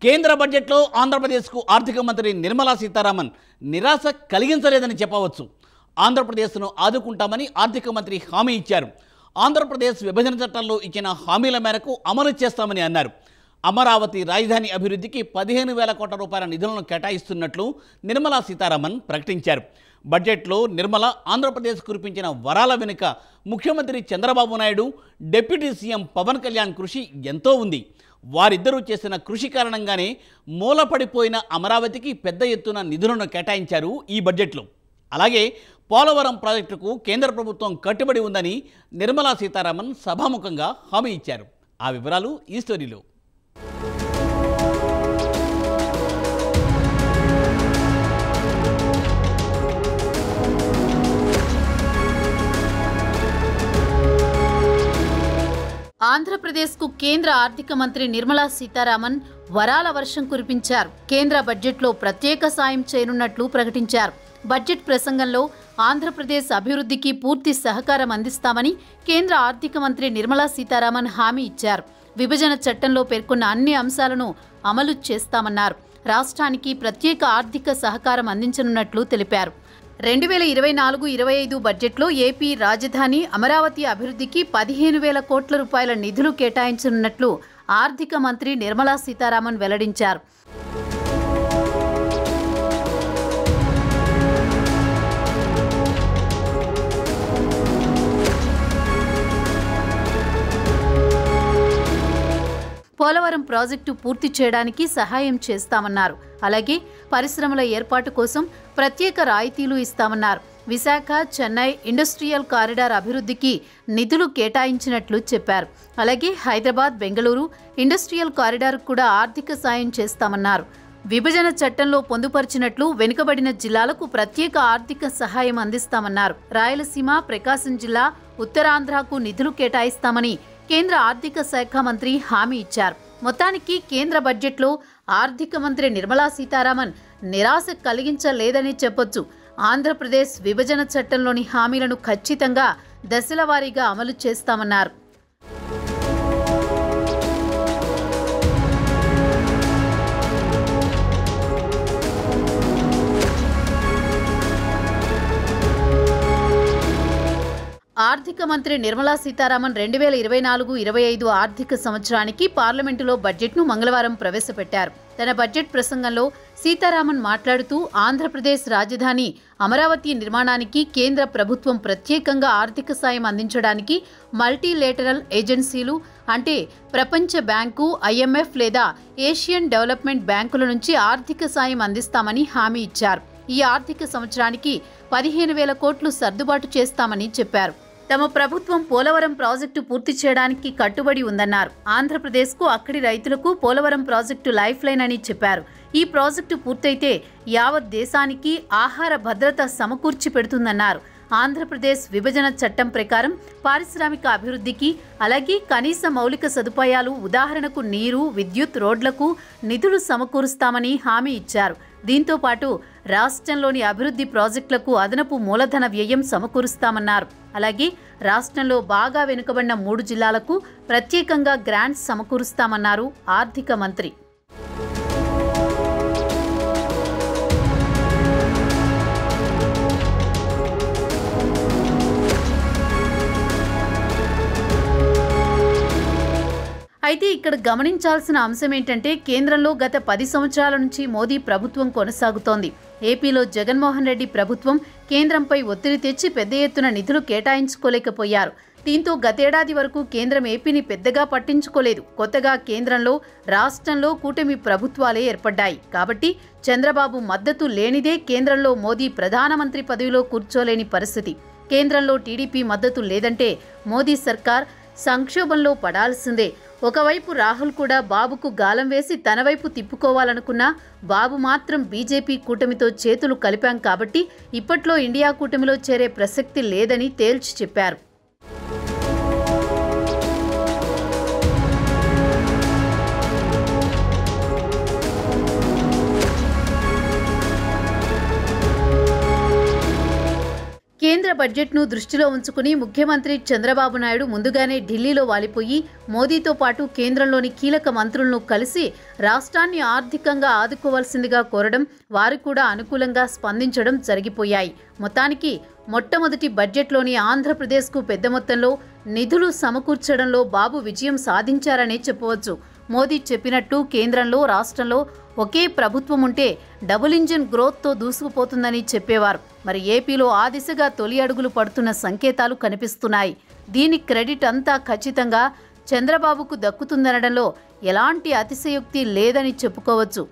కేంద్ర బడ్జెట్లో ఆంధ్రప్రదేశ్కు ఆర్థిక మంత్రి నిర్మలా సీతారామన్ నిరాశ కలిగించలేదని చెప్పవచ్చు. ఆంధ్రప్రదేశ్ను ఆదుకుంటామని ఆర్థిక మంత్రి హామీ ఇచ్చారు. ఆంధ్రప్రదేశ్ విభజన చట్టంలో ఇచ్చిన హామీల మేరకు అమలు చేస్తామని అన్నారు. అమరావతి రాజధాని అభివృద్ధికి 15,000 కోట్ల రూపాయల నిధులను కేటాయిస్తున్నట్లు నిర్మలా సీతారామన్ ప్రకటించారు. బడ్జెట్లో నిర్మల ఆంధ్రప్రదేశ్ కురిపించిన వరాల వెనుక ముఖ్యమంత్రి చంద్రబాబు నాయుడు, డిప్యూటీ సీఎం పవన్ కళ్యాణ్ కృషి ఎంతో ఉంది. వారిద్దరూ చేసిన కృషి కారణంగానే మూలపడిపోయిన అమరావతికి పెద్ద ఎత్తున నిధులను కేటాయించారు ఈ బడ్జెట్లో. అలాగే పోలవరం ప్రాజెక్టుకు కేంద్ర ప్రభుత్వం కట్టుబడి ఉందని నిర్మలా సీతారామన్ సభాముఖంగా హామీ ఇచ్చారు. ఆ వివరాలు ఈ స్టోరీలో. ఆంధ్రప్రదేశ్కు కేంద్ర ఆర్థిక మంత్రి నిర్మలా సీతారామన్ వరాల వర్షం కురిపించారు. కేంద్ర బడ్జెట్లో ప్రత్యేక సాయం చేయనున్నట్లు ప్రకటించారు. బడ్జెట్ ప్రసంగంలో ఆంధ్రప్రదేశ్ అభివృద్ధికి పూర్తి సహకారం అందిస్తామని కేంద్ర ఆర్థిక మంత్రి నిర్మలా సీతారామన్ హామీ ఇచ్చారు. విభజన చట్టంలో పేర్కొన్న అన్ని అంశాలను అమలు చేస్తామన్నారు. రాష్ట్రానికి ప్రత్యేక ఆర్థిక సహకారం అందించనున్నట్లు తెలిపారు. 2024-25 బడ్జెట్లో ఏపీ రాజధాని అమరావతి అభివృద్ధికి 15,000 కోట్ల రూపాయల నిధులు కేటాయించనున్నట్లు ఆర్థిక మంత్రి నిర్మలా సీతారామన్ వెల్లడించారు. పోలవరం ప్రాజెక్టు పూర్తి చేయడానికి సహాయం చేస్తామన్నారు. అలాగే పరిశ్రమల ఏర్పాటు కోసం ప్రత్యేక రాయితీలు ఇస్తామన్నారు. విశాఖ చెన్నై ఇండస్ట్రియల్ కారిడార్ అభివృద్ధికి నిధులు కేటాయించినట్లు చెప్పారు. అలాగే హైదరాబాద్ బెంగళూరు ఇండస్ట్రియల్ కారిడార్ కూడా ఆర్థిక సాయం చేస్తామన్నారు. విభజన చట్టంలో పొందుపరిచినట్లు వెనుకబడిన జిల్లాలకు ప్రత్యేక ఆర్థిక సహాయం అందిస్తామన్నారు. రాయలసీమ ప్రకాశం జిల్లా ఉత్తరాంధ్రకు నిధులు కేటాయిస్తామని కేంద్ర ఆర్థిక శాఖ మంత్రి హామీ ఇచ్చారు. మొత్తానికి కేంద్ర బడ్జెట్లో ఆర్థిక మంత్రి నిర్మలా సీతారామన్ నిరాశ కలిగించలేదని చెప్పొచ్చు. ఆంధ్రప్రదేశ్ విభజన చట్టంలోని హామీలను ఖచ్చితంగా దశల వారీగా అమలు చేస్తామన్నారు. ఆర్థిక మంత్రి నిర్మలా సీతారామన్ 2024-25 ఆర్థిక సంవత్సరానికి పార్లమెంటులో బడ్జెట్ను మంగళవారం ప్రవేశపెట్టారు. తన బడ్జెట్ ప్రసంగంలో సీతారామన్ మాట్లాడుతూ ఆంధ్రప్రదేశ్ రాజధాని అమరావతి నిర్మాణానికి కేంద్ర ప్రభుత్వం ప్రత్యేకంగా ఆర్థిక సాయం అందించడానికి మల్టీలేటరల్ ఏజెన్సీలు అంటే ప్రపంచ బ్యాంకు, IMF లేదా ఏషియన్ డెవలప్మెంట్ బ్యాంకుల నుంచి ఆర్థిక సాయం అందిస్తామని హామీ ఇచ్చారు. ఈ ఆర్థిక సంవత్సరానికి 15,000 కోట్లు సర్దుబాటు చేస్తామని చెప్పారు. తమ ప్రభుత్వం పోలవరం ప్రాజెక్టు పూర్తి చేయడానికి కట్టుబడి ఉందన్నారు. ఆంధ్రప్రదేశ్కు అక్కడి రైతులకు పోలవరం ప్రాజెక్టు లైఫ్ లైన్ అని చెప్పారు. ఈ ప్రాజెక్టు పూర్తయితే యావత్ దేశానికి ఆహార భద్రత సమకూర్చి పెడుతుందన్నారు. ఆంధ్రప్రదేశ్ విభజన చట్టం ప్రకారం పారిశ్రామిక అభివృద్ధికి అలాగే కనీస మౌలిక సదుపాయాలు ఉదాహరణకు నీరు, విద్యుత్, రోడ్లకు నిధులు సమకూరుస్తామని హామీ ఇచ్చారు. దీంతో పాటు రాష్ట్రంలోని అభివృద్ధి ప్రాజెక్టులకు అదనపు మూలధన వ్యయం సమకూరుస్తామన్నారు. అలాగే రాష్ట్రంలో బాగా వెనుకబడిన 3 జిల్లాలకు ప్రత్యేకంగా గ్రాంట్స్ సమకూరుస్తామన్నారు ఆర్థిక మంత్రి. అయితే ఇక్కడ గమనించాల్సిన అంశం ఏంటంటే కేంద్రంలో గత 10 సంవత్సరాల నుంచి మోదీ ప్రభుత్వం కొనసాగుతోంది. ఏపీలో జగన్మోహన్ రెడ్డి ప్రభుత్వం కేంద్రంపై ఒత్తిడి తెచ్చి పెద్ద ఎత్తున నిధులు కేటాయించుకోలేకపోయారు. దీంతో గతేడాది వరకు కేంద్రం ఏపీని పెద్దగా పట్టించుకోలేదు. కొత్తగా కేంద్రంలో రాష్ట్రంలో కూటమి ప్రభుత్వాలే ఏర్పడ్డాయి. కాబట్టి చంద్రబాబు మద్దతు లేనిదే కేంద్రంలో మోదీ ప్రధానమంత్రి పదవిలో కూర్చోలేని పరిస్థితి. కేంద్రంలో టీడీపీ మద్దతు లేదంటే మోదీ సర్కార్ సంక్షోభంలో పడాల్సిందే. ఒకవైపు రాహుల్ కూడా బాబుకు గాలం వేసి తన వైపు తిప్పుకోవాలనుకున్నా బాబు మాత్రం బీజేపీ కూటమితో చేతులు కలిపాం కాబట్టి ఇప్పట్లో ఇండియా కూటమిలో చేరే ప్రసక్తి లేదని తేల్చి చెప్పారు. కేంద్ర కేంద్ర బడ్జెట్ను దృష్టిలో ఉంచుకుని ముఖ్యమంత్రి చంద్రబాబు నాయుడు ముందుగానే ఢిల్లీలో వాలిపోయి మోదీతో పాటు కేంద్రంలోని కీలక మంత్రులను కలిసి రాష్ట్రాన్ని ఆర్థికంగా ఆదుకోవాల్సిందిగా కోరడం, వారు కూడా అనుకూలంగా స్పందించడం జరిగిపోయాయి. మొత్తానికి మొట్టమొదటి బడ్జెట్లోని ఆంధ్రప్రదేశ్కు పెద్ద మొత్తంలో నిధులు సమకూర్చడంలో బాబు విజయం సాధించారనే చెప్పవచ్చు. మోదీ చెప్పినట్టు కేంద్రంలో, రాష్ట్రంలో ఒకే ప్రభుత్వం ఉంటే డబుల్ ఇంజిన్ గ్రోత్తో దూసుకుపోతుందని చెప్పేవారు. మరి ఏపీలో ఆ దిశగా తొలి అడుగులు పడుతున్న సంకేతాలు కనిపిస్తున్నాయి. దీని క్రెడిట్ అంతా ఖచ్చితంగా చంద్రబాబుకు దక్కుతుందనడంలో ఎలాంటి అతిశయోక్తి లేదని చెప్పుకోవచ్చు.